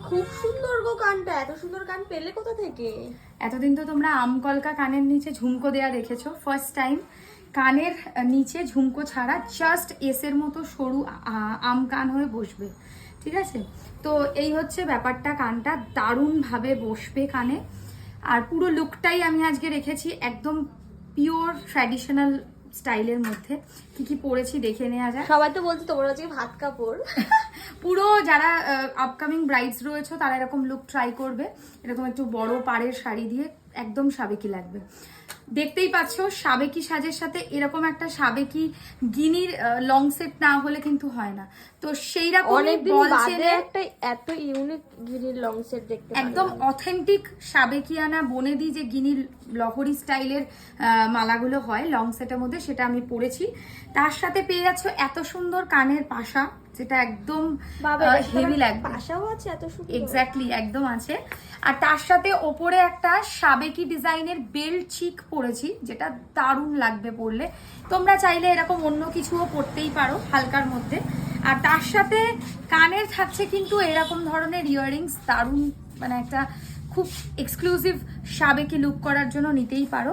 খুব সুন্দর গো কানটা, এত সুন্দর কান পেলে কোথা থেকে? এতদিন তো তোমরা আমকলকা কানের নিচে ঝুমকো দেয়া দেখেছো, ফার্স্ট টাইম কানের নিচে ঝুমকো ছাড়া জাস্ট এসের মতো সরু আম কান হয়ে বসবে, ঠিক আছে? তো এই হচ্ছে ব্যাপারটা, কানটা দারুণভাবে বসবে কানে। আর পুরো লুকটাই আমি আজকে রেখেছি একদম পিওর ট্র্যাডিশনাল স্টাইলের মধ্যে। কি কি পরেছি দেখে নেওয়া যায়। সবাই তো বলছে তোমার আজকে ভাত কাপড়। পুরো যারা আপকামিং ব্রাইডস রয়েছে তারা এরকম লুক ট্রাই করবে, এরকম একটু বড় পাড়ের শাড়ি দিয়ে একদম সাবেকি লাগবে। দেখতেই পাচ্ছ সাবেকি সাজের সাথে এরকম একটা সাবেকি গিনির লং সেট না হলে কিন্তু হয় না। তো সেই রকম অনেকদিন বাদে একটা এত ইউনিক গিনির লং সেট দেখতে একদম অথেন্টিক সাবেকিয়ানা বনেদি যে গিনির লহরি স্টাইলের মালাগুলো হয় লং সেটের মধ্যে, সেটা আমি পরেছি। তার সাথে পেয়ে যাচ্ছ এত সুন্দর কানের পাশা, যেটা একদম হেভি লাগবে। পাশাও আছে এত সুন্দর, এক্স্যাক্টলি একদম আছে। আর তার সাথে ওপরে একটা সাবেকি ডিজাইনের বেল্ট চিক পরেছি, যেটা দারুণ লাগবে পরলে। তোমরা চাইলে এরকম অন্য কিছুও পরতেই পারো হালকার মধ্যে। আর তার সাথে কানের থাকছে কিন্তু এরকম ধরনের ইয়াররিংস, দারুণ মানে একটা খুব এক্সক্লুসিভ সাবেকি লুক করার জন্য নিতেই পারো।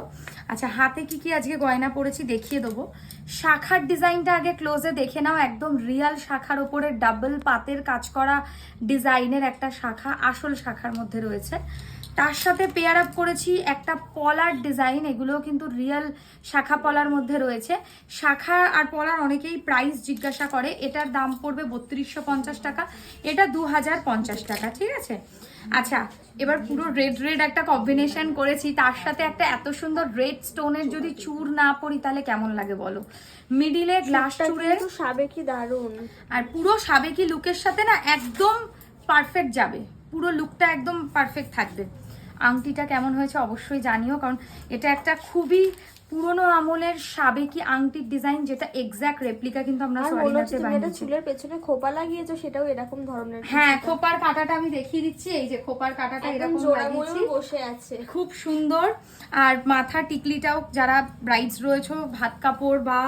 আচ্ছা, হাতে কি কি আজকে গয়না পরেছি দেখিয়ে দেবো। শাখার ডিজাইনটা আগে ক্লোজে দেখে নাও, একদম রিয়াল শাখার ওপরে ডাবল পাতের কাজ করা ডিজাইনের একটা শাখা আসল শাখার মধ্যে রয়েছে। তার সাথে পেয়ার আপ করেছি একটা পলার ডিজাইন, এগুলোও কিন্তু রিয়েল শাখা পলার মধ্যে রয়েছে। শাখা আর পলার অনেকেই প্রাইস জিজ্ঞাসা করে, এটার দাম পড়বে 3250 টাকা, এটা 2050 টাকা, ঠিক আছে? আচ্ছা, এবার পুরো রেড রেড একটা কম্বিনেশন করেছি, তার সাথে একটা এত সুন্দর রেড স্টোনের যদি চূড় না পরি তাহলে কেমন লাগে বলো? মিডিলে গ্লাস চূড়ের সাবেকি দারুন, আর পুরো সাবেকি লুকের সাথে না একদম পারফেক্ট যাবে, পুরো লুকটা একদম পারফেক্ট থাকবে। আংটিটা কেমন হয়েছে অবশ্যই জানিও, কারণ এটা একটা খুবই পুরনো আমলের সাবেকি আংটির ডিজাইন, যেটা এক্স্যাক্ট রেপ্লিকা কিন্তু আমরা সরিনাতে বানিয়েছি। চুলের পেছনে খোপা লাগিয়েছো, সেটাও এরকম ধরনের। হ্যাঁ, খোপার কাটাটা আমি দেখিয়ে দিচ্ছি, এই যে খোপার কাটাটা এরকম লাগিয়েছি, বসে আছে খুব সুন্দর। আর মাথার টিকলিটাও যারা ব্রাইডস রয়েছে ভাত কাপড় বা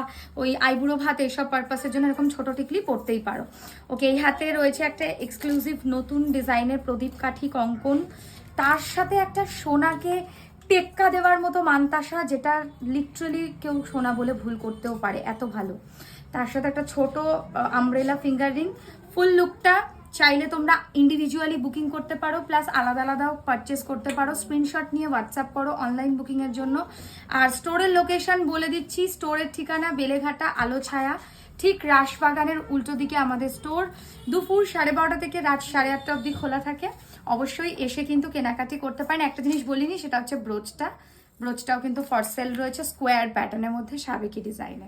ওই আইবুড়ো ভাত এসব পারপাসের জন্য এরকম ছোট টিকলি পরতেই পারো। ওকে, এই হাতে রয়েছে একটা এক্সক্লুসিভ নতুন ডিজাইনের প্রদীপ কাঠি কঙ্কন, তার সাথে একটা সোনাকে টেক্কা দেওয়ার মতো মানতাসা, যেটা লিটারালি কেউ সোনা বলে ভুল করতেও পারে, এত ভালো। তার সাথে একটা ছোট আমব্রেলা ফিঙ্গার রিং। ফুল লুকটা চাইলে তোমরা ইন্ডিভিজুয়ালি বুকিং করতে পারো, প্লাস আলাদা আলাদাও পারচেস করতে পারো। স্ক্রিনশট নিয়ে হোয়াটসঅ্যাপ করো অনলাইন বুকিংয়ের জন্য। আর স্টোরের লোকেশন বলে দিচ্ছি, স্টোরের ঠিকানা বেলেঘাটা আলো ছায়া, ঠিক রাসবাগানের উল্টো দিকে আমাদের স্টোর। দুপুর 12:30 থেকে রাত 8:30 অবধি খোলা থাকে। অবশ্যই এসে কিন্তু কেনাকাটি করতে পারেন। একটা জিনিস বলিনি, সেটা হচ্ছে ব্রোচটাও কিন্তু ফর সেল রয়েছে স্কোয়ার প্যাটার্নের মধ্যে সাবেকি ডিজাইনে।